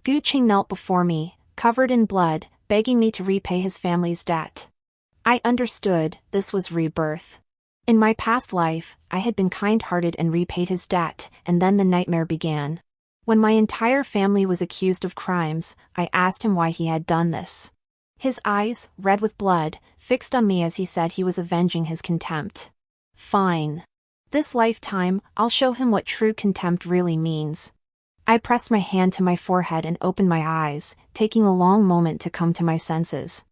Gu Qing knelt before me, covered in blood, begging me to repay his family's debt. I understood, this was rebirth. In my past life, I had been kind-hearted and repaid his debt, and then the nightmare began. When my entire family was accused of crimes, I asked him why he had done this. His eyes, red with blood, fixed on me as he said he was avenging his contempt. Fine. This lifetime, I'll show him what true contempt really means. I pressed my hand to my forehead and opened my eyes, taking a long moment to come to my senses.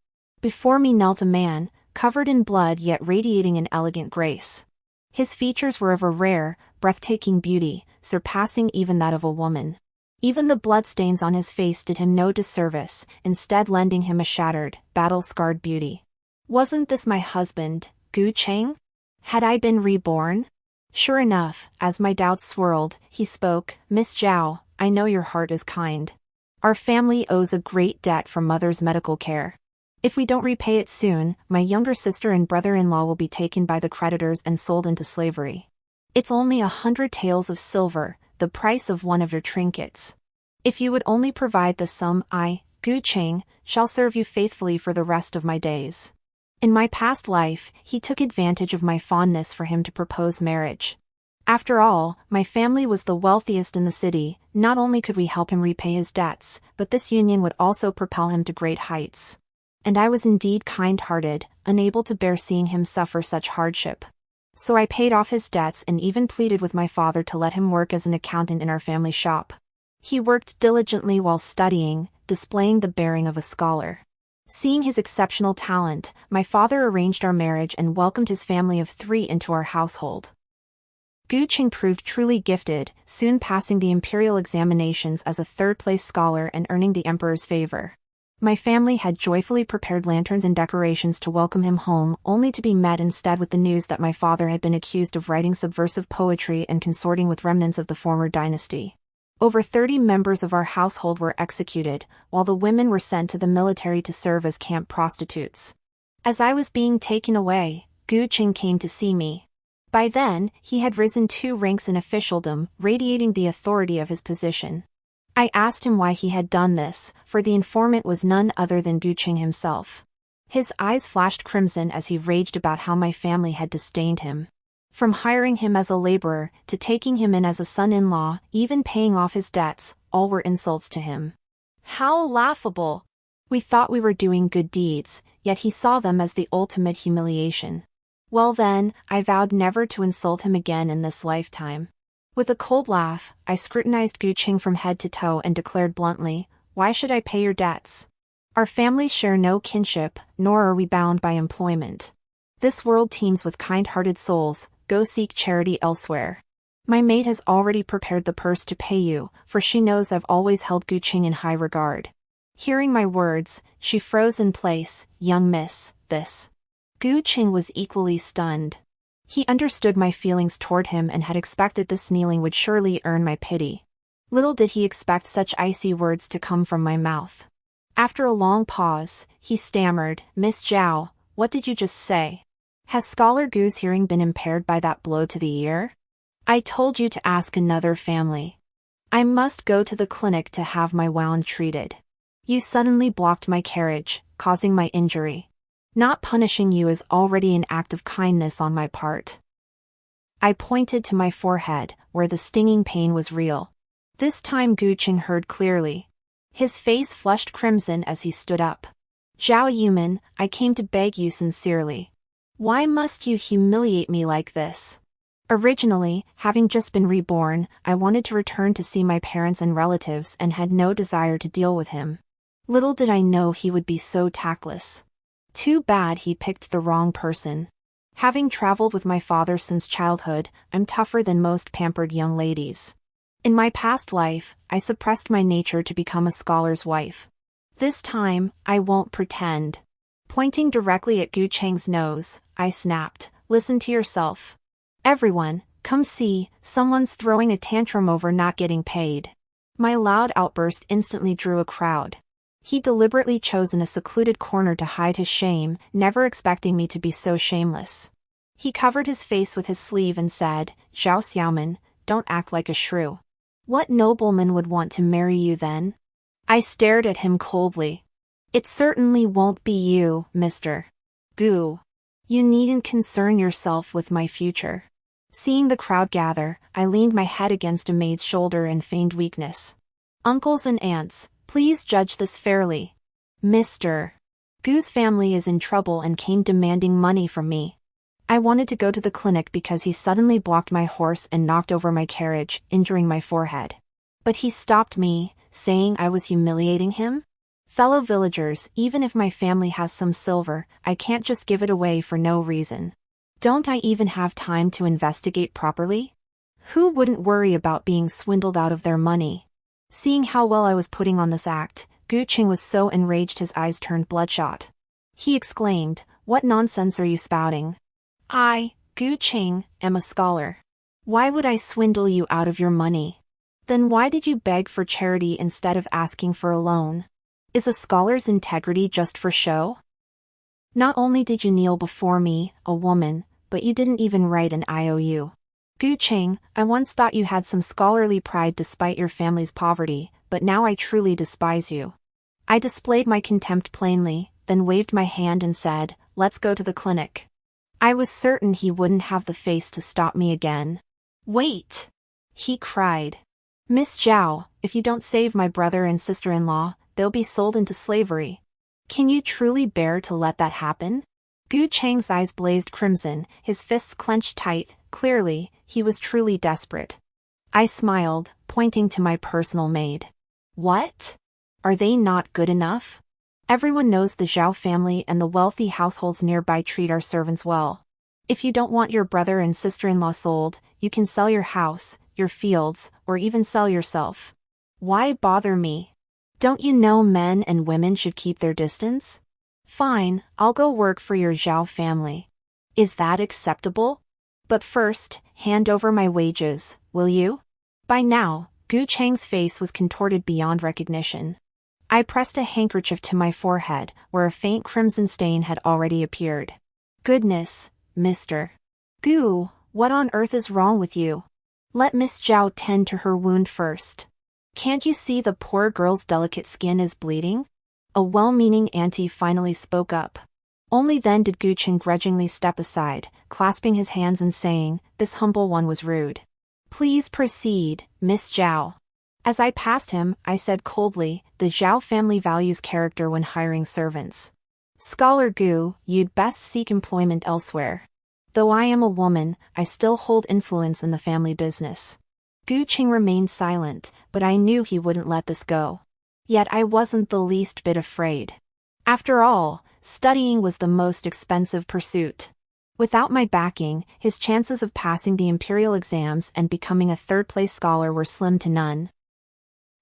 Before me knelt a man, covered in blood yet radiating an elegant grace. His features were of a rare, breathtaking beauty, surpassing even that of a woman. Even the bloodstains on his face did him no disservice, instead lending him a shattered, battle-scarred beauty. Wasn't this my husband, Gu Qing? Had I been reborn? Sure enough, as my doubts swirled, he spoke, "Miss Zhao, I know your heart is kind. Our family owes a great debt for mother's medical care. If we don't repay it soon, my younger sister and brother-in-law will be taken by the creditors and sold into slavery. It's only 100 taels of silver, the price of one of your trinkets. If you would only provide the sum, I, Gu Qing, shall serve you faithfully for the rest of my days." In my past life, he took advantage of my fondness for him to propose marriage. After all, my family was the wealthiest in the city. Not only could we help him repay his debts, but this union would also propel him to great heights. And I was indeed kind-hearted, unable to bear seeing him suffer such hardship. So I paid off his debts and even pleaded with my father to let him work as an accountant in our family shop. He worked diligently while studying, displaying the bearing of a scholar. Seeing his exceptional talent, my father arranged our marriage and welcomed his family of 3 into our household. Gu Qing proved truly gifted, soon passing the imperial examinations as a third-place scholar and earning the emperor's favor. My family had joyfully prepared lanterns and decorations to welcome him home, only to be met instead with the news that my father had been accused of writing subversive poetry and consorting with remnants of the former dynasty. Over 30 members of our household were executed, while the women were sent to the military to serve as camp prostitutes. As I was being taken away, Gu Qing came to see me. By then, he had risen 2 ranks in officialdom, radiating the authority of his position. I asked him why he had done this, for the informant was none other than Gu Qing himself. His eyes flashed crimson as he raged about how my family had disdained him. From hiring him as a laborer, to taking him in as a son-in-law, even paying off his debts, all were insults to him. How laughable! We thought we were doing good deeds, yet he saw them as the ultimate humiliation. Well then, I vowed never to insult him again in this lifetime. With a cold laugh, I scrutinized Gu Qing from head to toe and declared bluntly, "Why should I pay your debts? Our families share no kinship, nor are we bound by employment. This world teems with kind-hearted souls, go seek charity elsewhere. My maid has already prepared the purse to pay you, for she knows I've always held Gu Qing in high regard." Hearing my words, she froze in place. "Young miss, this." Gu Qing was equally stunned. He understood my feelings toward him and had expected this kneeling would surely earn my pity. Little did he expect such icy words to come from my mouth. After a long pause, he stammered, "Miss Zhao, what did you just say? Has Scholar Gu's hearing been impaired by that blow to the ear? I told you to ask another family. I must go to the clinic to have my wound treated. You suddenly blocked my carriage, causing my injury. Not punishing you is already an act of kindness on my part." I pointed to my forehead, where the stinging pain was real. This time Gu Qing heard clearly. His face flushed crimson as he stood up. "Zhao Yuman, I came to beg you sincerely. Why must you humiliate me like this? Originally, having just been reborn, I wanted to return to see my parents and relatives and had no desire to deal with him. Little did I know he would be so tactless. Too bad he picked the wrong person. Having traveled with my father since childhood, I'm tougher than most pampered young ladies. In my past life, I suppressed my nature to become a scholar's wife. This time, I won't pretend." Pointing directly at Gu Qing's nose, I snapped, "Listen to yourself. Everyone, come see, someone's throwing a tantrum over not getting paid." My loud outburst instantly drew a crowd. He deliberately chosen a secluded corner to hide his shame, never expecting me to be so shameless. He covered his face with his sleeve and said, "Zhao Xiaoman, don't act like a shrew. What nobleman would want to marry you then? I stared at him coldly. It certainly won't be you, Mr. Gu. You needn't concern yourself with my future. Seeing the crowd gather, I leaned my head against a maid's shoulder and feigned weakness. Uncles and aunts, please judge this fairly. Mr. Gu's family is in trouble and came demanding money from me. I wanted to go to the clinic because he suddenly blocked my horse and knocked over my carriage, injuring my forehead. But he stopped me, saying I was humiliating him. Fellow villagers, even if my family has some silver, I can't just give it away for no reason. Don't I even have time to investigate properly? Who wouldn't worry about being swindled out of their money? Seeing how well I was putting on this act, Gu Qing was so enraged his eyes turned bloodshot. He exclaimed, "What nonsense are you spouting? I, Gu Qing, am a scholar. Why would I swindle you out of your money? Then why did you beg for charity instead of asking for a loan? Is a scholar's integrity just for show? Not only did you kneel before me, a woman, but you didn't even write an IOU. Gu Qing, I once thought you had some scholarly pride despite your family's poverty, but now I truly despise you." I displayed my contempt plainly, then waved my hand and said, "Let's go to the clinic." I was certain he wouldn't have the face to stop me again. "Wait!" he cried. "Miss Zhao, if you don't save my brother and sister-in-law, they'll be sold into slavery. Can you truly bear to let that happen?" Gu Chang's eyes blazed crimson, his fists clenched tight. Clearly, he was truly desperate. I smiled, pointing to my personal maid. "What? Are they not good enough? Everyone knows the Zhao family and the wealthy households nearby treat our servants well. If you don't want your brother and sister-in-law sold, you can sell your house, your fields, or even sell yourself. Why bother me? Don't you know men and women should keep their distance? Fine, I'll go work for your Zhao family. Is that acceptable? But first, hand over my wages, will you?" By now, Gu Chang's face was contorted beyond recognition. I pressed a handkerchief to my forehead, where a faint crimson stain had already appeared. "Goodness, Mr. Gu, what on earth is wrong with you? Let Miss Zhao tend to her wound first. Can't you see the poor girl's delicate skin is bleeding?" A well-meaning auntie finally spoke up. Only then did Gu Qing grudgingly step aside, clasping his hands and saying, "This humble one was rude. Please proceed, Miss Zhao." As I passed him, I said coldly, "The Zhao family values character when hiring servants. Scholar Gu, you'd best seek employment elsewhere. Though I am a woman, I still hold influence in the family business." Gu Qing remained silent, but I knew he wouldn't let this go. Yet I wasn't the least bit afraid. After all, studying was the most expensive pursuit. Without my backing, his chances of passing the imperial exams and becoming a third-place scholar were slim to none.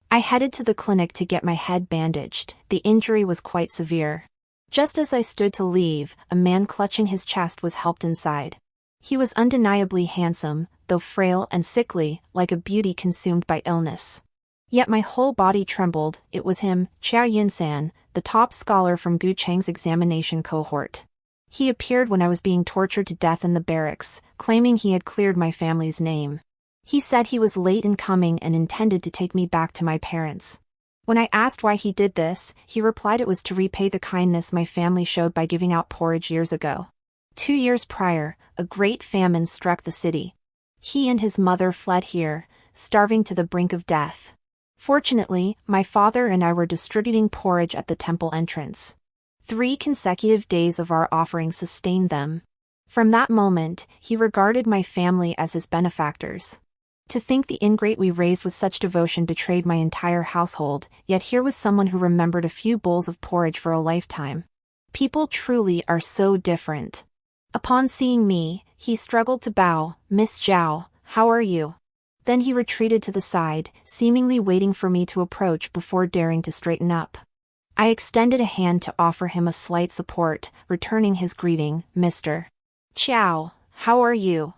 I headed to the clinic to get my head bandaged. The injury was quite severe. Just as I stood to leave, a man clutching his chest was helped inside. He was undeniably handsome, though frail and sickly, like a beauty consumed by illness. Yet my whole body trembled. It was him, Qiao Yunsan, the top scholar from Gu Chang's examination cohort. He appeared when I was being tortured to death in the barracks, claiming he had cleared my family's name. He said he was late in coming and intended to take me back to my parents. When I asked why he did this, he replied it was to repay the kindness my family showed by giving out porridge years ago. 2 years prior, a great famine struck the city. He and his mother fled here, starving to the brink of death. Fortunately, my father and I were distributing porridge at the temple entrance. 3 consecutive days of our offering sustained them. From that moment, he regarded my family as his benefactors. To think the ingrate we raised with such devotion betrayed my entire household, yet here was someone who remembered a few bowls of porridge for a lifetime. People truly are so different. Upon seeing me, he struggled to bow. "Miss Zhao, how are you?" Then he retreated to the side, seemingly waiting for me to approach before daring to straighten up. I extended a hand to offer him a slight support, returning his greeting, "Mr. Qiao, how are you?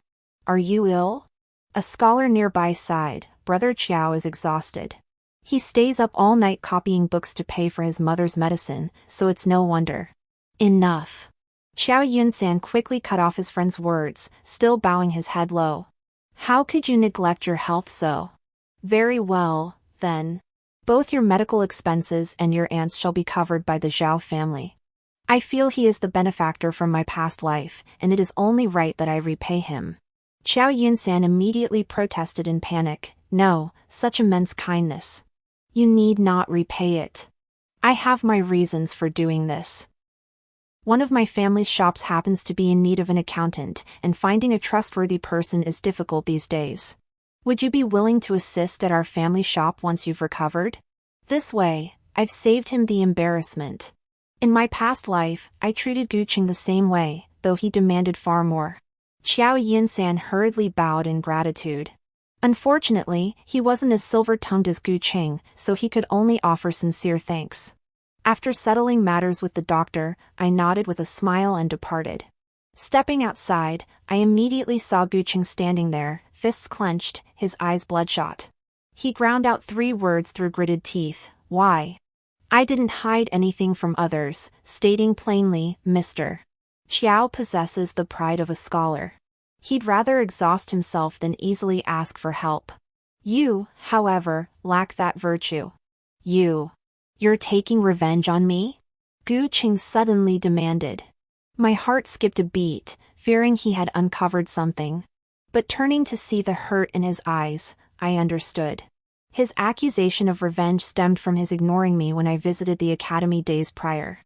Are you ill?" A scholar nearby sighed. "Brother Qiao is exhausted. He stays up all night copying books to pay for his mother's medicine, so it's no wonder." "Enough." Qiao Yunsan quickly cut off his friend's words, still bowing his head low. "How could you neglect your health so? Very well, then. Both your medical expenses and your aunt's shall be covered by the Zhao family. I feel he is the benefactor from my past life, and it is only right that I repay him." Qiao Yunsan immediately protested in panic. "No, such immense kindness. You need not repay it. I have my reasons for doing this. One of my family's shops happens to be in need of an accountant, and finding a trustworthy person is difficult these days. Would you be willing to assist at our family shop once you've recovered? This way, I've saved him the embarrassment. In my past life, I treated Guqing the same way, though he demanded far more." Qiao Yunsan hurriedly bowed in gratitude. Unfortunately, he wasn't as silver-tongued as Guqing, so he could only offer sincere thanks. After settling matters with the doctor, I nodded with a smile and departed. Stepping outside, I immediately saw Guqing standing there, fists clenched, his eyes bloodshot. He ground out 3 words through gritted teeth: "Why?" I didn't hide anything from others, stating plainly, "Mr. Qiao possesses the pride of a scholar. He'd rather exhaust himself than easily ask for help. You, however, lack that virtue. You're taking revenge on me?" Guqing suddenly demanded. My heart skipped a beat, fearing he had uncovered something. But turning to see the hurt in his eyes, I understood. His accusation of revenge stemmed from his ignoring me when I visited the academy days prior.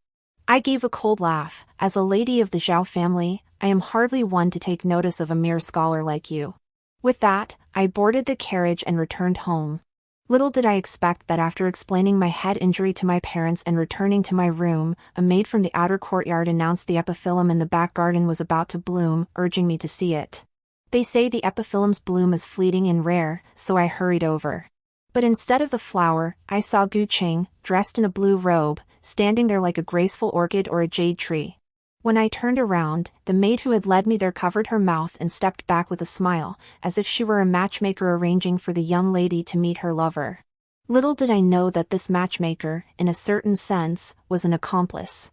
I gave a cold laugh. "As a lady of the Zhao family, I am hardly one to take notice of a mere scholar like you." With that, I boarded the carriage and returned home. Little did I expect that after explaining my head injury to my parents and returning to my room, a maid from the outer courtyard announced the epiphyllum in the back garden was about to bloom, urging me to see it. They say the epiphyllum's bloom is fleeting and rare, so I hurried over. But instead of the flower, I saw Guqing, dressed in a blue robe, standing there like a graceful orchid or a jade tree. When I turned around, the maid who had led me there covered her mouth and stepped back with a smile, as if she were a matchmaker arranging for the young lady to meet her lover. Little did I know that this matchmaker, in a certain sense, was an accomplice.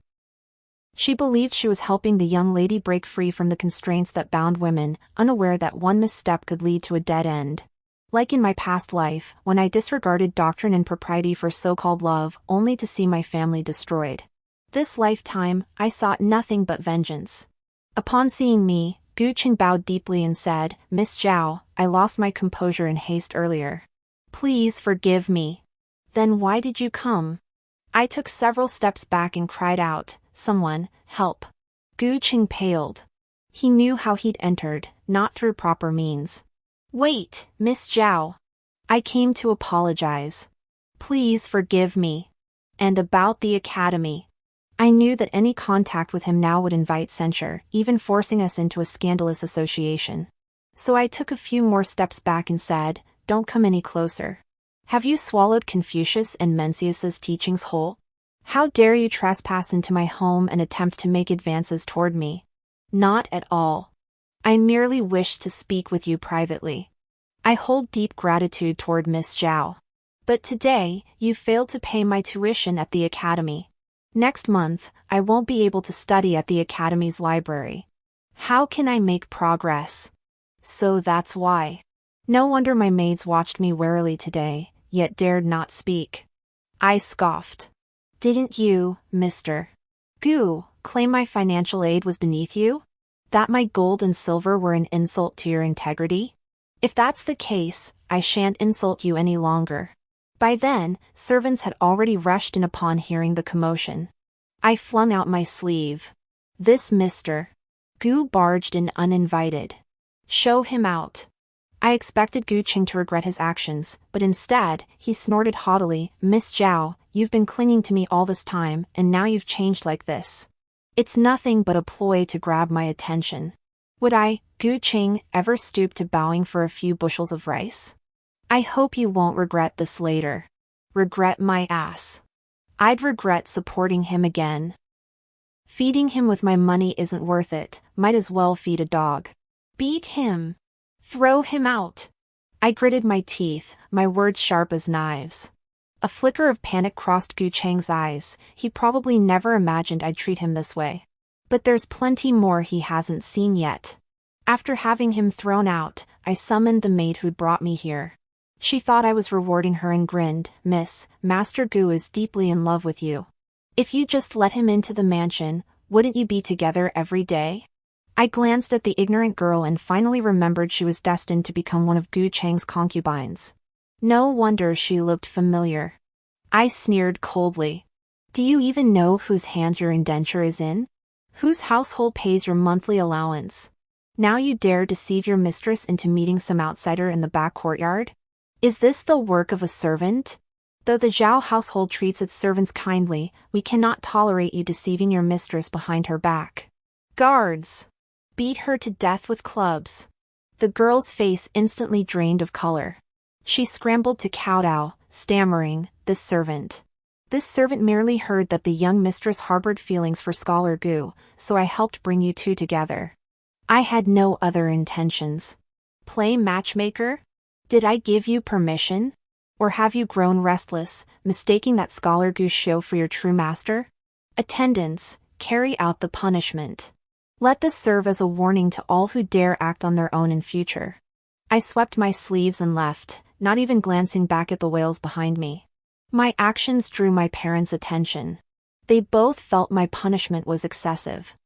She believed she was helping the young lady break free from the constraints that bound women, unaware that one misstep could lead to a dead end. Like in my past life, when I disregarded doctrine and propriety for so-called love, only to see my family destroyed. This lifetime, I sought nothing but vengeance. Upon seeing me, Guqing bowed deeply and said, "Miss Zhao, I lost my composure in haste earlier. Please forgive me." "Then why did you come?" I took several steps back and cried out, "Someone, help." Guqing paled. He knew how he'd entered, not through proper means. "Wait, Miss Zhao. I came to apologize. Please forgive me. And about the academy." I knew that any contact with him now would invite censure, even forcing us into a scandalous association. So I took a few more steps back and said, "Don't come any closer. Have you swallowed Confucius and Mencius's teachings whole? How dare you trespass into my home and attempt to make advances toward me?" "Not at all. I merely wished to speak with you privately. I hold deep gratitude toward Miss Zhao. But today, you failed to pay my tuition at the academy. Next month, I won't be able to study at the academy's library. How can I make progress? So that's why. No wonder my maids watched me warily today, yet dared not speak." I scoffed. "Didn't you, Mr. Gu, claim my financial aid was beneath you? That my gold and silver were an insult to your integrity? If that's the case, I shan't insult you any longer." By then, servants had already rushed in upon hearing the commotion. I flung out my sleeve. "This Mr. Gu barged in uninvited. Show him out." I expected Guqing to regret his actions, but instead, he snorted haughtily, "Miss Zhao, you've been clinging to me all this time, and now you've changed like this. It's nothing but a ploy to grab my attention. Would I, Guqing, ever stoop to bowing for a few bushels of rice? I hope you won't regret this later." "Regret my ass. I'd regret supporting him again. Feeding him with my money isn't worth it, might as well feed a dog. Beat him. Throw him out." I gritted my teeth, my words sharp as knives. A flicker of panic crossed Guqing's eyes. He probably never imagined I'd treat him this way. But there's plenty more he hasn't seen yet. After having him thrown out, I summoned the maid who'd brought me here. She thought I was rewarding her and grinned. Miss, Master Gu is deeply in love with you. If you just let him into the mansion, wouldn't you be together every day? I glanced at the ignorant girl and finally remembered she was destined to become one of Gu Cheng's concubines. No wonder she looked familiar. I sneered coldly. Do you even know whose hands your indenture is in? Whose household pays your monthly allowance? Now you dare deceive your mistress into meeting some outsider in the back courtyard? Is this the work of a servant? Though the Zhao household treats its servants kindly, we cannot tolerate you deceiving your mistress behind her back. Guards! Beat her to death with clubs. The girl's face instantly drained of color. She scrambled to kowtow, stammering, This servant merely heard that the young mistress harbored feelings for Scholar Gu, so I helped bring you two together. I had no other intentions. Play matchmaker? Did I give you permission? Or have you grown restless, mistaking that Scholar Gu's show for your true master? Attendants, carry out the punishment. Let this serve as a warning to all who dare act on their own in future. I swept my sleeves and left, not even glancing back at the whales behind me. My actions drew my parents' attention. They both felt my punishment was excessive.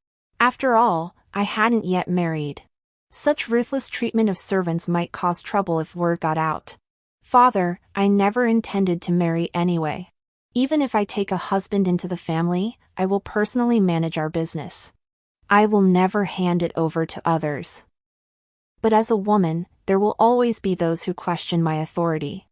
After all, I hadn't yet married. Such ruthless treatment of servants might cause trouble if word got out. Father, I never intended to marry anyway. Even if I take a husband into the family, I will personally manage our business. I will never hand it over to others. But as a woman, there will always be those who question my authority.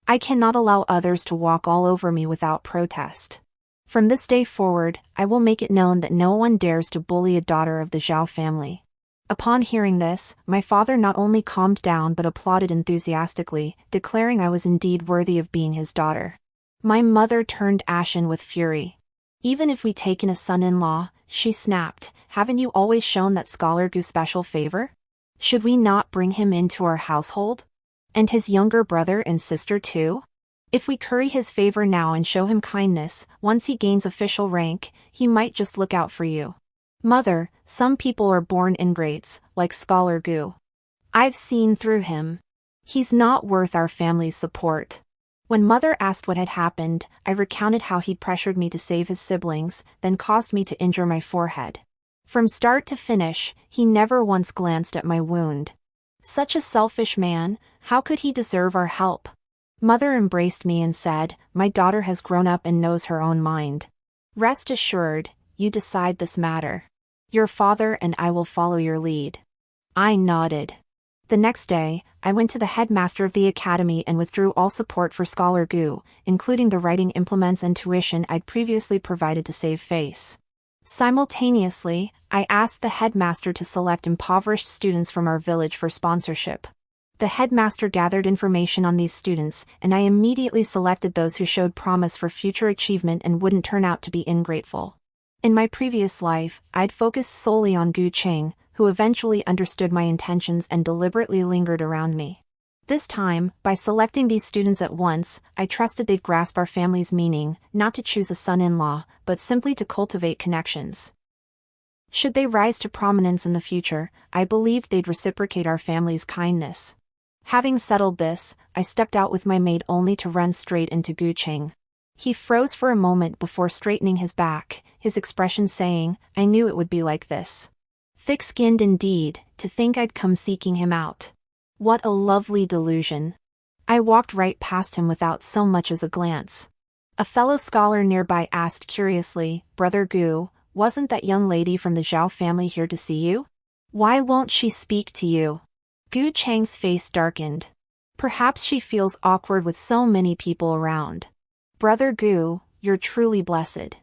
I cannot allow others to walk all over me without protest. From this day forward, I will make it known that no one dares to bully a daughter of the Zhao family. Upon hearing this, my father not only calmed down but applauded enthusiastically, declaring I was indeed worthy of being his daughter. My mother turned ashen with fury. Even if we take in a son-in-law, she snapped, haven't you always shown that Scholar Gu special favor? Should we not bring him into our household? And his younger brother and sister too? If we curry his favor now and show him kindness, once he gains official rank, he might just look out for you. Mother, some people are born ingrates, like Scholar Gu. I've seen through him. He's not worth our family's support. When Mother asked what had happened, I recounted how he'd pressured me to save his siblings, then caused me to injure my forehead. From start to finish, he never once glanced at my wound. Such a selfish man, how could he deserve our help? Mother embraced me and said, my daughter has grown up and knows her own mind. Rest assured, you decide this matter. Your father and I will follow your lead. I nodded. The next day, I went to the headmaster of the academy and withdrew all support for Scholar Gu, including the writing implements and tuition I'd previously provided to save face. Simultaneously, I asked the headmaster to select impoverished students from our village for sponsorship. The headmaster gathered information on these students, and I immediately selected those who showed promise for future achievement and wouldn't turn out to be ingrateful. In my previous life, I'd focused solely on Gu Cheng, who eventually understood my intentions and deliberately lingered around me. This time, by selecting these students at once, I trusted they'd grasp our family's meaning, not to choose a son-in-law, but simply to cultivate connections. Should they rise to prominence in the future, I believed they'd reciprocate our family's kindness. Having settled this, I stepped out with my maid only to run straight into Gu Cheng. He froze for a moment before straightening his back, his expression saying, I knew it would be like this. Thick-skinned indeed, to think I'd come seeking him out. What a lovely delusion. I walked right past him without so much as a glance. A fellow scholar nearby asked curiously, Brother Gu, wasn't that young lady from the Zhao family here to see you? Why won't she speak to you? Gu Cheng's face darkened. Perhaps she feels awkward with so many people around. Brother Gu, you're truly blessed.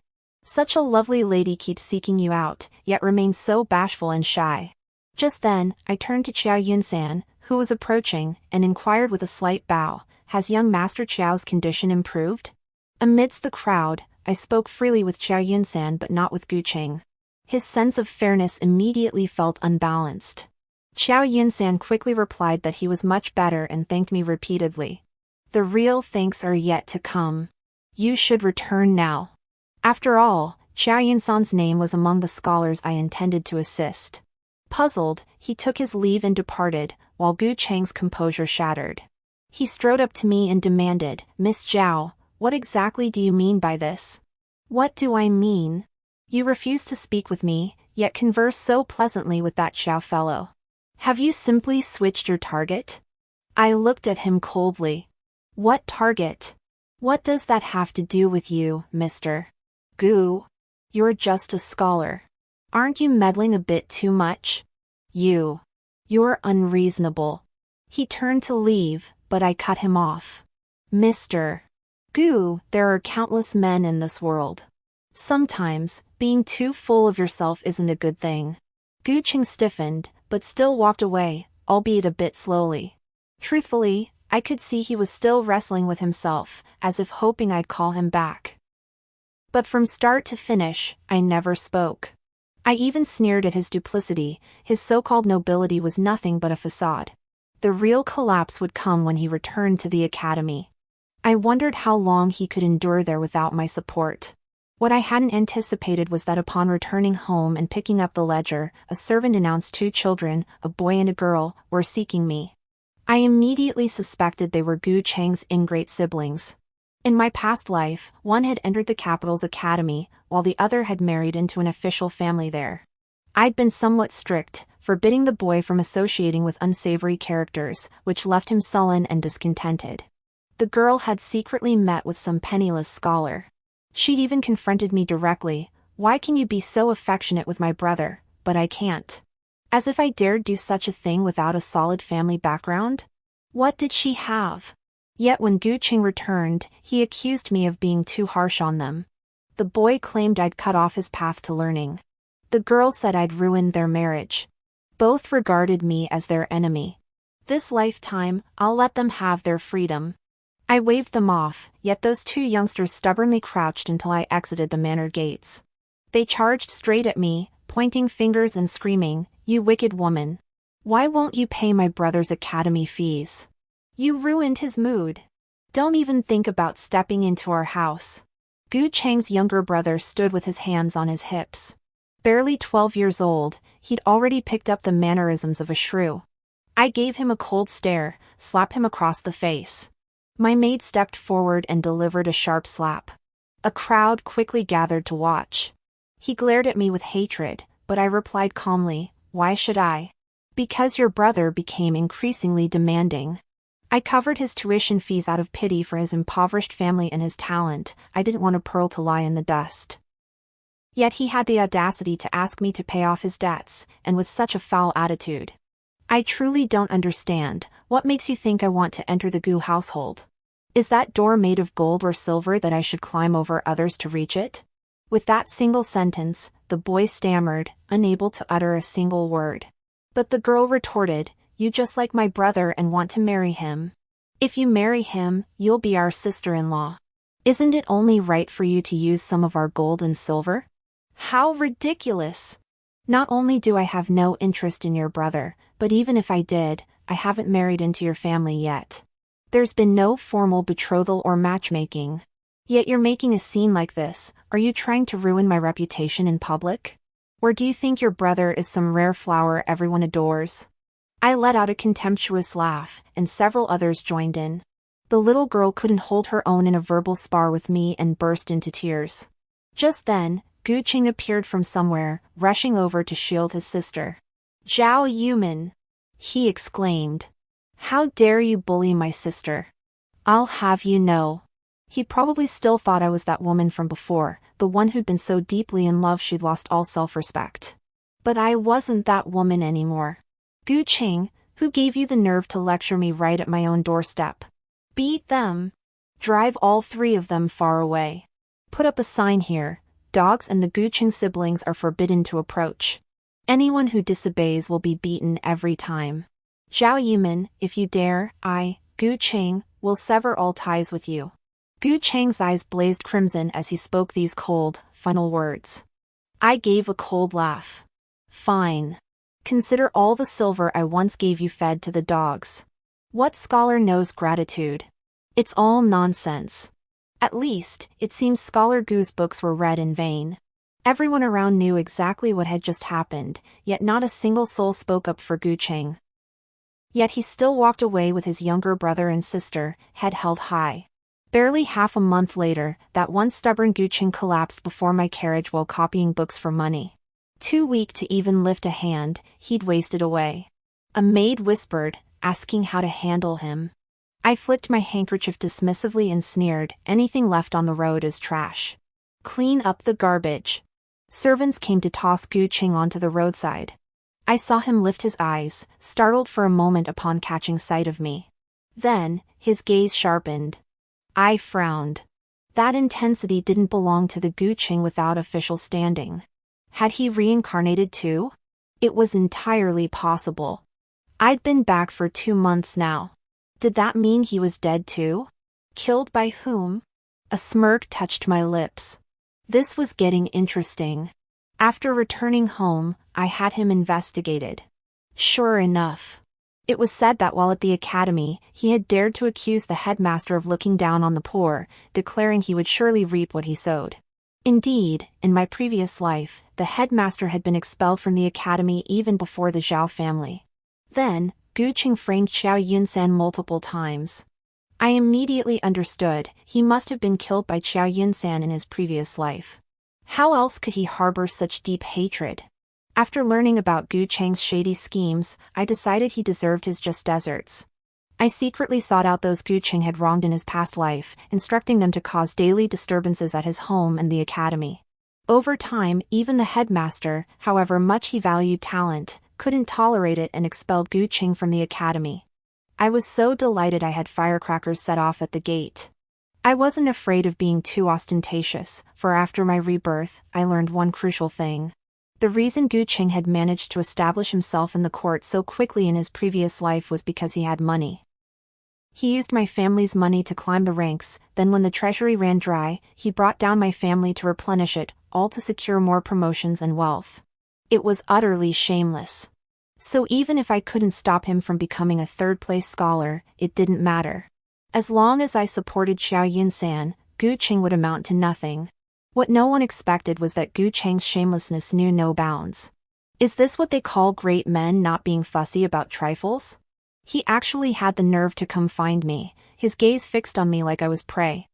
Such a lovely lady keeps seeking you out, yet remains so bashful and shy. Just then, I turned to Qiao Yunsan, who was approaching, and inquired with a slight bow, has young Master Qiao's condition improved? Amidst the crowd, I spoke freely with Qiao Yunsan but not with Gu Cheng. His sense of fairness immediately felt unbalanced. Qiao Yunsan quickly replied that he was much better and thanked me repeatedly. The real thanks are yet to come. You should return now. After all, Qiao Yunsan's name was among the scholars I intended to assist. Puzzled, he took his leave and departed, while Gu Cheng's composure shattered. He strode up to me and demanded, "Miss Zhao, what exactly do you mean by this?" "What do I mean? You refuse to speak with me, yet converse so pleasantly with that Zhao fellow. Have you simply switched your target?" I looked at him coldly. "What target? What does that have to do with you, Mr. Gu? You're just a scholar. Aren't you meddling a bit too much? You're unreasonable." He turned to leave, but I cut him off. "Mr. Gu, there are countless men in this world. Sometimes, being too full of yourself isn't a good thing." Gu Qing stiffened, but still walked away, albeit a bit slowly. Truthfully, I could see he was still wrestling with himself, as if hoping I'd call him back. But from start to finish, I never spoke. I even sneered at his duplicity. His so-called nobility was nothing but a facade. The real collapse would come when he returned to the academy. I wondered how long he could endure there without my support. What I hadn't anticipated was that upon returning home and picking up the ledger, a servant announced 2 children, a boy and a girl, were seeking me. I immediately suspected they were Gu Cheng's ingrate siblings. In my past life, one had entered the capital's academy, while the other had married into an official family there. I'd been somewhat strict, forbidding the boy from associating with unsavory characters, which left him sullen and discontented. The girl had secretly met with some penniless scholar. She'd even confronted me directly, "Why can you be so affectionate with my brother, but I can't?" As if I dared do such a thing without a solid family background? What did she have? Yet when Gu Qing returned, he accused me of being too harsh on them. The boy claimed I'd cut off his path to learning. The girl said I'd ruined their marriage. Both regarded me as their enemy. This lifetime, I'll let them have their freedom. I waved them off, yet those 2 youngsters stubbornly crouched until I exited the manor gates. They charged straight at me, pointing fingers and screaming, "You wicked woman! Why won't you pay my brother's academy fees? You ruined his mood. Don't even think about stepping into our house." Gu Cheng's younger brother stood with his hands on his hips. Barely 12 years old, he'd already picked up the mannerisms of a shrew. I gave him a cold stare, slapped him across the face. My maid stepped forward and delivered a sharp slap. A crowd quickly gathered to watch. He glared at me with hatred, but I replied calmly, "Why should I? Because your brother became increasingly demanding. I covered his tuition fees out of pity for his impoverished family and his talent. I didn't want a pearl to lie in the dust." Yet he had the audacity to ask me to pay off his debts, and with such a foul attitude. I truly don't understand. What makes you think I want to enter the Gu household? Is that door made of gold or silver that I should climb over others to reach it? With that single sentence, the boy stammered, unable to utter a single word. But the girl retorted, "You just like my brother and want to marry him. If you marry him, you'll be our sister-in-law. Isn't it only right for you to use some of our gold and silver?" How ridiculous! Not only do I have no interest in your brother, but even if I did, I haven't married into your family yet. There's been no formal betrothal or matchmaking. Yet you're making a scene like this. Are you trying to ruin my reputation in public? Or do you think your brother is some rare flower everyone adores? I let out a contemptuous laugh, and several others joined in. The little girl couldn't hold her own in a verbal spar with me and burst into tears. Just then, Gu Qing appeared from somewhere, rushing over to shield his sister. "Zhao Yuman!" he exclaimed. "How dare you bully my sister? I'll have you know." He probably still thought I was that woman from before, the one who'd been so deeply in love she'd lost all self-respect. But I wasn't that woman anymore. "Gu Qing, who gave you the nerve to lecture me right at my own doorstep? Beat them. Drive all 3 of them far away. Put up a sign here. Dogs and the Gu Qing siblings are forbidden to approach. Anyone who disobeys will be beaten every time. Zhao Yuman, if you dare, I, Gu Qing, will sever all ties with you." Gu Cheng's eyes blazed crimson as he spoke these cold, final words. I gave a cold laugh. "Fine. Consider all the silver I once gave you fed to the dogs. What scholar knows gratitude? It's all nonsense. At least, it seems Scholar Gu's books were read in vain." Everyone around knew exactly what had just happened, yet not a single soul spoke up for Gu Cheng. Yet he still walked away with his younger brother and sister, head held high. Barely half a month later, that one stubborn Guqing collapsed before my carriage while copying books for money. Too weak to even lift a hand, he'd wasted away. A maid whispered, asking how to handle him. I flicked my handkerchief dismissively and sneered, anything left on the road is trash. Clean up the garbage. Servants came to toss Guqing onto the roadside. I saw him lift his eyes, startled for a moment upon catching sight of me. Then, his gaze sharpened. I frowned. That intensity didn't belong to the Guqing without official standing. Had he reincarnated too? It was entirely possible. I'd been back for 2 months now. Did that mean he was dead too? Killed by whom? A smirk touched my lips. This was getting interesting. After returning home, I had him investigated. Sure enough. It was said that while at the academy, he had dared to accuse the headmaster of looking down on the poor, declaring he would surely reap what he sowed. Indeed, in my previous life, the headmaster had been expelled from the academy even before the Zhao family. Then, Guqing framed Xiao Yunsan multiple times. I immediately understood, he must have been killed by Xiao Yunsan in his previous life. How else could he harbor such deep hatred? After learning about Guqing's shady schemes, I decided he deserved his just deserts. I secretly sought out those Guqing had wronged in his past life, instructing them to cause daily disturbances at his home and the academy. Over time, even the headmaster, however much he valued talent, couldn't tolerate it and expelled Guqing from the academy. I was so delighted I had firecrackers set off at the gate. I wasn't afraid of being too ostentatious, for after my rebirth, I learned one crucial thing. The reason Guqing had managed to establish himself in the court so quickly in his previous life was because he had money. He used my family's money to climb the ranks, then when the treasury ran dry, he brought down my family to replenish it, all to secure more promotions and wealth. It was utterly shameless. So even if I couldn't stop him from becoming a third-place scholar, it didn't matter. As long as I supported Xiao Yunsan, Guqing would amount to nothing. What no one expected was that Guqing's shamelessness knew no bounds. Is this what they call great men not being fussy about trifles? He actually had the nerve to come find me, his gaze fixed on me like I was prey.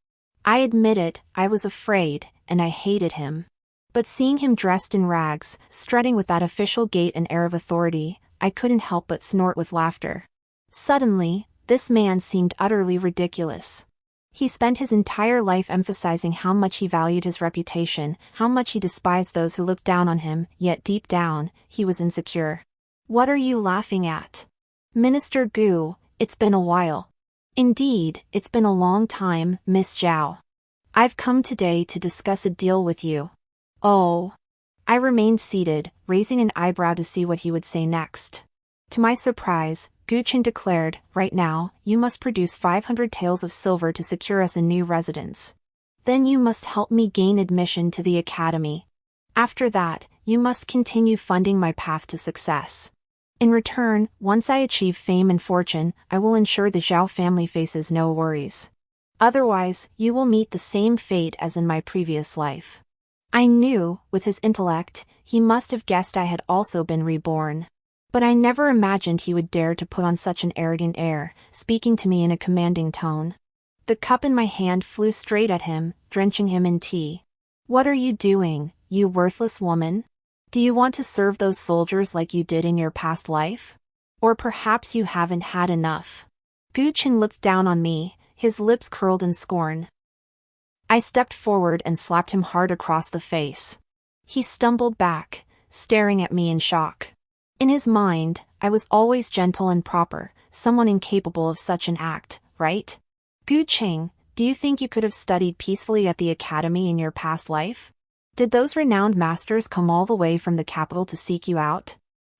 I admit it, I was afraid, and I hated him. But seeing him dressed in rags, strutting with that official gait and air of authority, I couldn't help but snort with laughter. Suddenly, this man seemed utterly ridiculous. He spent his entire life emphasizing how much he valued his reputation, how much he despised those who looked down on him, yet deep down, he was insecure. What are you laughing at? Minister Gu, it's been a while. Indeed, it's been a long time, Miss Zhao. I've come today to discuss a deal with you. Oh. I remained seated, raising an eyebrow to see what he would say next. To my surprise, Guqing declared, right now, you must produce 500 taels of silver to secure us a new residence. Then you must help me gain admission to the academy. After that, you must continue funding my path to success. In return, once I achieve fame and fortune, I will ensure the Zhao family faces no worries. Otherwise, you will meet the same fate as in my previous life. I knew, with his intellect, he must have guessed I had also been reborn. But I never imagined he would dare to put on such an arrogant air, speaking to me in a commanding tone. The cup in my hand flew straight at him, drenching him in tea. What are you doing, you worthless woman? Do you want to serve those soldiers like you did in your past life? Or perhaps you haven't had enough? Guqing looked down on me, his lips curled in scorn. I stepped forward and slapped him hard across the face. He stumbled back, staring at me in shock. In his mind, I was always gentle and proper, someone incapable of such an act, right? Guqing, do you think you could have studied peacefully at the academy in your past life? Did those renowned masters come all the way from the capital to seek you out?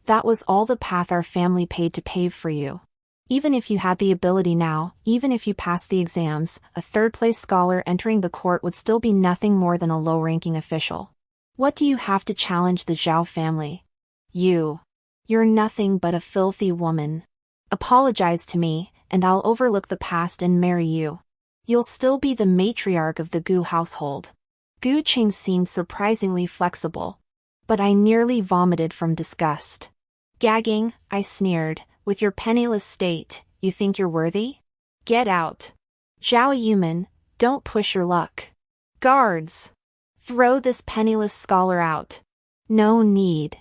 That was all the path our family paid to pave for you. Even if you had the ability now, even if you passed the exams, a third-place scholar entering the court would still be nothing more than a low-ranking official. What do you have to challenge the Zhao family? You're nothing but a filthy woman. Apologize to me, and I'll overlook the past and marry you. You'll still be the matriarch of the Gu household. Guqing seemed surprisingly flexible. But I nearly vomited from disgust. Gagging, I sneered, with your penniless state, you think you're worthy? Get out. Zhao Yuman, don't push your luck. Guards! Throw this penniless scholar out. No need.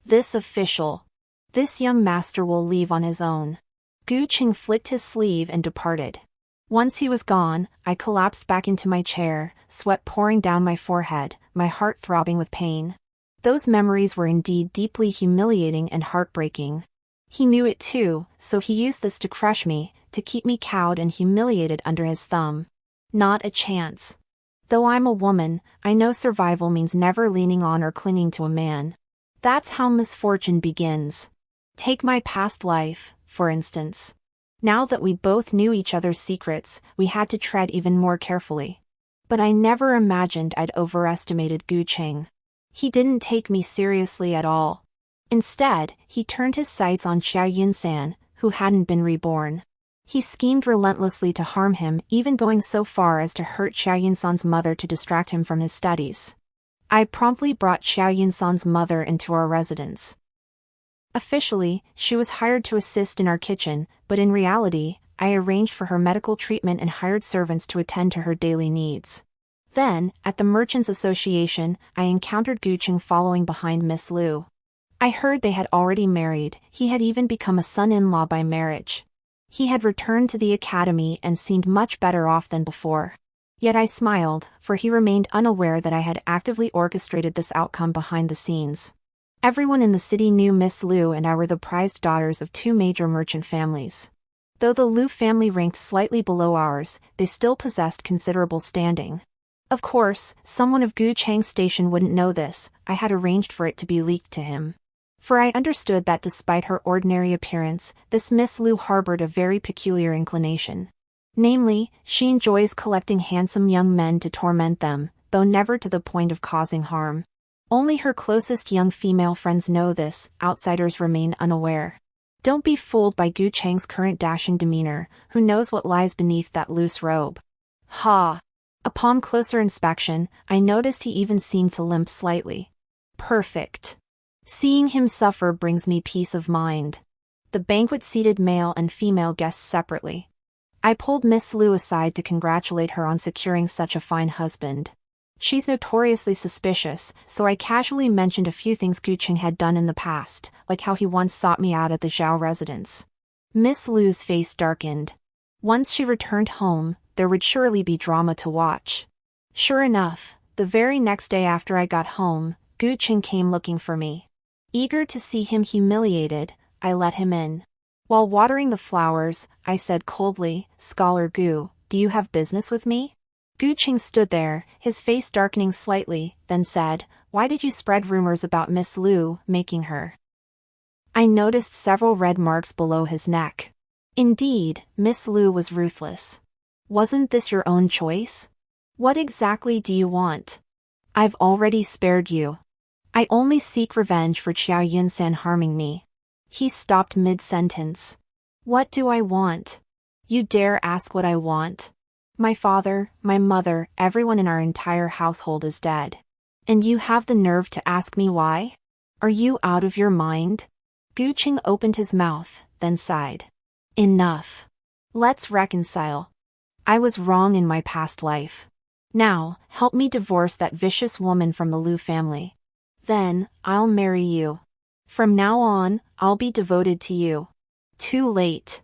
This official. This young master will leave on his own. Gu Qing flicked his sleeve and departed. Once he was gone, I collapsed back into my chair, sweat pouring down my forehead, my heart throbbing with pain. Those memories were indeed deeply humiliating and heartbreaking. He knew it too, so he used this to crush me, to keep me cowed and humiliated under his thumb. Not a chance. Though I'm a woman, I know survival means never leaning on or clinging to a man. That's how misfortune begins. Take my past life, for instance. Now that we both knew each other's secrets, we had to tread even more carefully. But I never imagined I'd overestimated Gu Qing. He didn't take me seriously at all. Instead, he turned his sights on Xia Yunsan, who hadn't been reborn. He schemed relentlessly to harm him, even going so far as to hurt Xia Yunsan's mother to distract him from his studies. I promptly brought Xia Yunsan's mother into our residence. Officially, she was hired to assist in our kitchen, but in reality, I arranged for her medical treatment and hired servants to attend to her daily needs. Then, at the Merchants Association, I encountered Gu Qing following behind Miss Liu. I heard they had already married, he had even become a son-in-law by marriage. He had returned to the academy and seemed much better off than before. Yet I smiled, for he remained unaware that I had actively orchestrated this outcome behind the scenes. Everyone in the city knew Miss Liu and I were the prized daughters of two major merchant families. Though the Liu family ranked slightly below ours, they still possessed considerable standing. Of course, someone of Gu Chang's station wouldn't know this, I had arranged for it to be leaked to him. For I understood that despite her ordinary appearance, this Miss Liu harbored a very peculiar inclination. Namely, she enjoys collecting handsome young men to torment them, though never to the point of causing harm. Only her closest young female friends know this, outsiders remain unaware. Don't be fooled by Gu Chang's current dashing demeanor, who knows what lies beneath that loose robe. Ha! Upon closer inspection, I noticed he even seemed to limp slightly. Perfect. Seeing him suffer brings me peace of mind. The banquet seated male and female guests separately. I pulled Miss Liu aside to congratulate her on securing such a fine husband. She's notoriously suspicious, so I casually mentioned a few things Gu Qing had done in the past, like how he once sought me out at the Zhao residence. Miss Liu's face darkened. Once she returned home, there would surely be drama to watch. Sure enough, the very next day after I got home, Gu Qing came looking for me. Eager to see him humiliated, I let him in. While watering the flowers, I said coldly, "Scholar Gu, do you have business with me?" Gu Qing stood there, his face darkening slightly, then said, "Why did you spread rumors about Miss Liu, making her?" I noticed several red marks below his neck. Indeed, Miss Liu was ruthless. Wasn't this your own choice? What exactly do you want? I've already spared you. I only seek revenge for Xia Yunsan harming me. He stopped mid-sentence. What do I want? You dare ask what I want? My father, my mother, everyone in our entire household is dead. And you have the nerve to ask me why? Are you out of your mind? Gu Qing opened his mouth, then sighed. Enough. Let's reconcile. I was wrong in my past life. Now, help me divorce that vicious woman from the Liu family. Then, I'll marry you. From now on, I'll be devoted to you. Too late.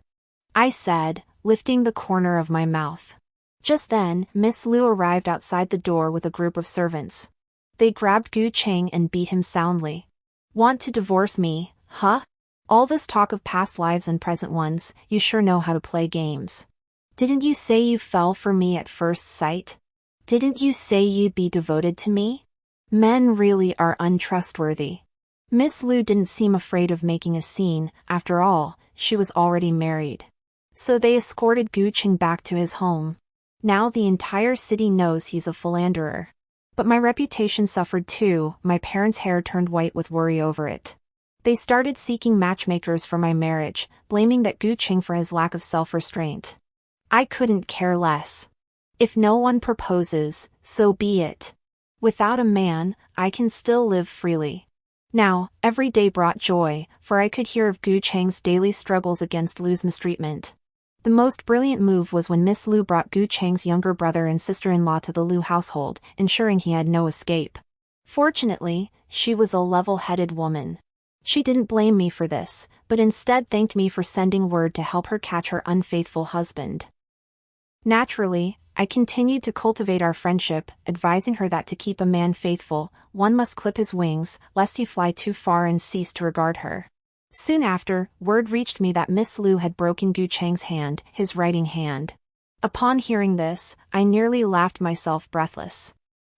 I said, lifting the corner of my mouth. Just then, Miss Liu arrived outside the door with a group of servants. They grabbed Gu Qing and beat him soundly. Want to divorce me, huh? All this talk of past lives and present ones, you sure know how to play games. Didn't you say you fell for me at first sight? Didn't you say you'd be devoted to me? Men really are untrustworthy. Miss Liu didn't seem afraid of making a scene, after all, she was already married. So they escorted Gu Qing back to his home. Now the entire city knows he's a philanderer. But my reputation suffered too, my parents' hair turned white with worry over it. They started seeking matchmakers for my marriage, blaming that Gu Qing for his lack of self-restraint. I couldn't care less. If no one proposes, so be it. Without a man, I can still live freely. Now, every day brought joy, for I could hear of Gu Cheng's daily struggles against Lu's mistreatment. The most brilliant move was when Miss Lu brought Gu Cheng's younger brother and sister-in-law to the Lu household, ensuring he had no escape. Fortunately, she was a level-headed woman. She didn't blame me for this, but instead thanked me for sending word to help her catch her unfaithful husband. Naturally, I continued to cultivate our friendship, advising her that to keep a man faithful, one must clip his wings, lest he fly too far and cease to regard her. Soon after, word reached me that Miss Lu had broken Gu Cheng's hand, his writing hand. Upon hearing this, I nearly laughed myself breathless.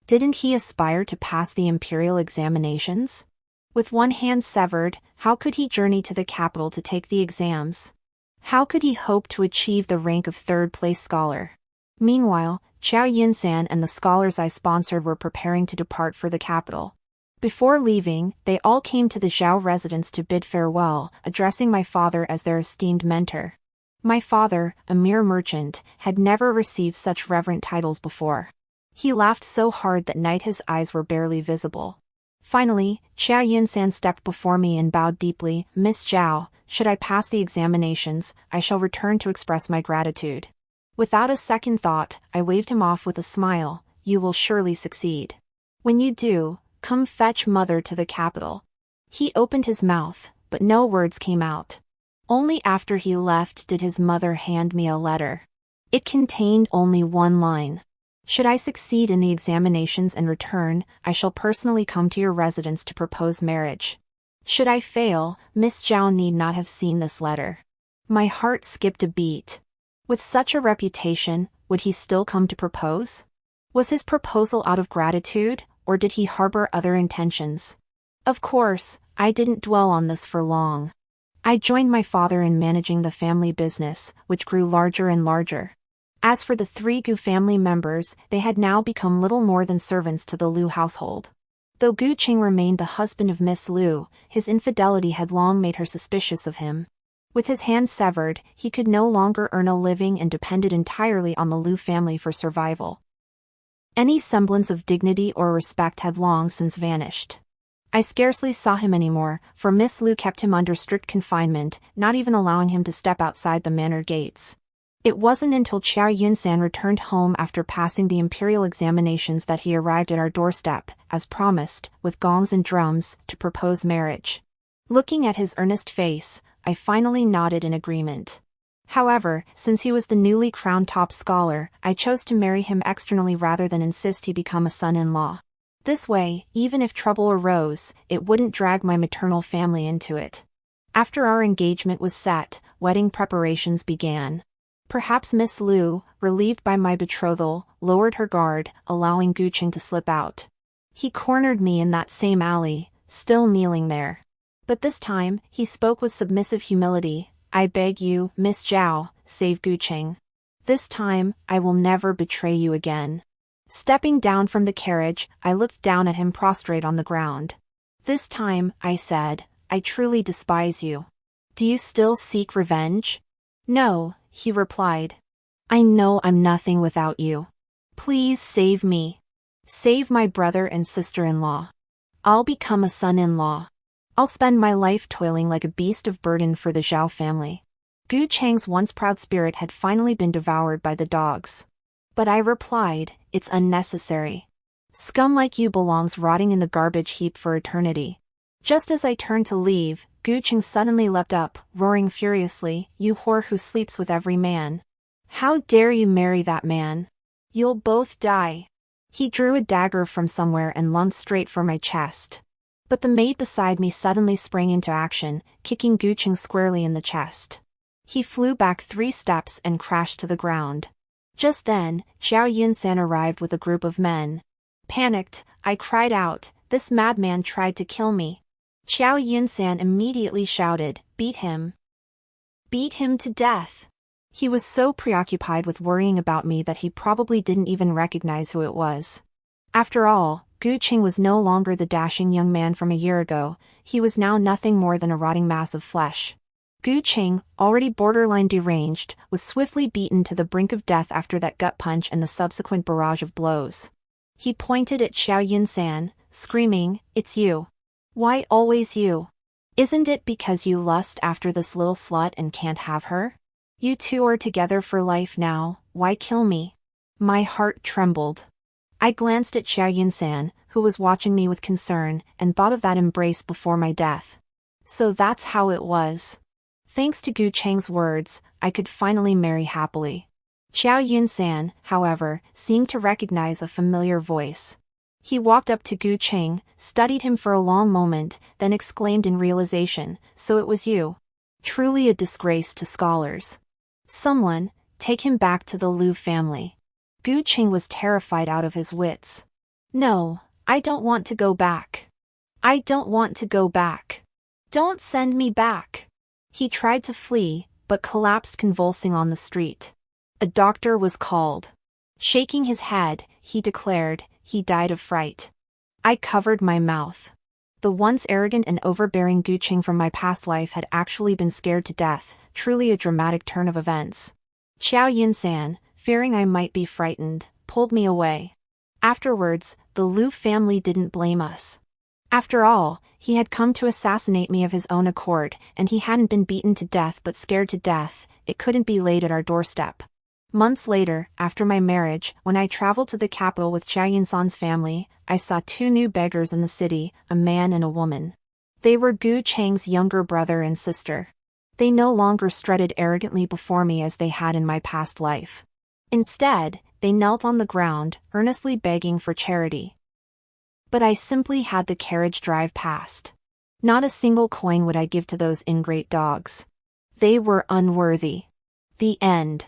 Didn't he aspire to pass the imperial examinations? With one hand severed, how could he journey to the capital to take the exams? How could he hope to achieve the rank of third-place scholar? Meanwhile, Qiao Yunsan and the scholars I sponsored were preparing to depart for the capital. Before leaving, they all came to the Zhao residence to bid farewell, addressing my father as their esteemed mentor. My father, a mere merchant, had never received such reverent titles before. He laughed so hard that night his eyes were barely visible. Finally, Qiao Yunsan stepped before me and bowed deeply. "Miss Zhao, should I pass the examinations, I shall return to express my gratitude." Without a second thought, I waved him off with a smile. "You will surely succeed. When you do, come fetch mother to the capital." He opened his mouth, but no words came out. Only after he left did his mother hand me a letter. It contained only one line. "Should I succeed in the examinations and return, I shall personally come to your residence to propose marriage." Should I fail, Miss Zhao need not have seen this letter. My heart skipped a beat. With such a reputation, would he still come to propose? Was his proposal out of gratitude, or did he harbor other intentions? Of course, I didn't dwell on this for long. I joined my father in managing the family business, which grew larger and larger. As for the 3 Gu family members, they had now become little more than servants to the Lu household. Though Gu Cheng remained the husband of Miss Lu, his infidelity had long made her suspicious of him. With his hand severed, he could no longer earn a living and depended entirely on the Lu family for survival. Any semblance of dignity or respect had long since vanished. I scarcely saw him anymore, for Miss Lu kept him under strict confinement, not even allowing him to step outside the manor gates. It wasn't until Qiao Yunsan returned home after passing the imperial examinations that he arrived at our doorstep, as promised, with gongs and drums, to propose marriage. Looking at his earnest face, I finally nodded in agreement. However, since he was the newly crowned top scholar, I chose to marry him externally rather than insist he become a son-in-law. This way, even if trouble arose, it wouldn't drag my maternal family into it. After our engagement was set, wedding preparations began. Perhaps Miss Lu, relieved by my betrothal, lowered her guard, allowing Gu Cheng to slip out. He cornered me in that same alley, still kneeling there. But this time, he spoke with submissive humility. "I beg you, Miss Zhao, save Gu Cheng. This time, I will never betray you again." Stepping down from the carriage, I looked down at him prostrate on the ground. "This time," I said, "I truly despise you. Do you still seek revenge?" "No," he replied. "I know I'm nothing without you. Please save me. Save my brother and sister-in-law. I'll become a son-in-law. I'll spend my life toiling like a beast of burden for the Zhao family." Gu Cheng's once proud spirit had finally been devoured by the dogs. But I replied, "It's unnecessary. Scum like you belongs rotting in the garbage heap for eternity." Just as I turned to leave, Gu Cheng suddenly leapt up, roaring furiously, "You whore who sleeps with every man. How dare you marry that man? You'll both die." He drew a dagger from somewhere and lunged straight for my chest. But the maid beside me suddenly sprang into action, kicking Gu Cheng squarely in the chest. He flew back 3 steps and crashed to the ground. Just then, Qiao Yunsan arrived with a group of men. Panicked, I cried out, "This madman tried to kill me." Qiao Yunsan immediately shouted, "Beat him! Beat him to death!" He was so preoccupied with worrying about me that he probably didn't even recognize who it was. After all, Gu Cheng was no longer the dashing young man from a year ago. He was now nothing more than a rotting mass of flesh. Gu Cheng, already borderline deranged, was swiftly beaten to the brink of death after that gut punch and the subsequent barrage of blows. He pointed at Qiao Yunsan, screaming, "It's you. Why always you? Isn't it because you lust after this little slut and can't have her? You two are together for life now, why kill me? My heart trembled. I glanced at Xiao Yunsan, who was watching me with concern, and thought of that embrace before my death. So that's how it was. Thanks to Gu Cheng's words, I could finally marry happily. Xiao Yunsan, however, seemed to recognize a familiar voice. He walked up to Gu Cheng, studied him for a long moment, then exclaimed in realization, "So it was you. Truly a disgrace to scholars. Someone, take him back to the Liu family." Gu Cheng was terrified out of his wits. "No, I don't want to go back. I don't want to go back. Don't send me back." He tried to flee, but collapsed convulsing on the street. A doctor was called. Shaking his head, he declared, "He died of fright." I covered my mouth. The once arrogant and overbearing Gu Cheng from my past life had actually been scared to death, truly a dramatic turn of events. Xiao Yunsan, fearing I might be frightened, pulled me away. Afterwards, the Liu family didn't blame us. After all, he had come to assassinate me of his own accord, and he hadn't been beaten to death but scared to death. It couldn't be laid at our doorstep. Months later, after my marriage, when I traveled to the capital with Xiao Yunsan's family, I saw two new beggars in the city, a man and a woman. They were Gu Cheng's younger brother and sister. They no longer strutted arrogantly before me as they had in my past life. Instead, they knelt on the ground, earnestly begging for charity. But I simply had the carriage drive past. Not a single coin would I give to those ingrate dogs. They were unworthy. The end.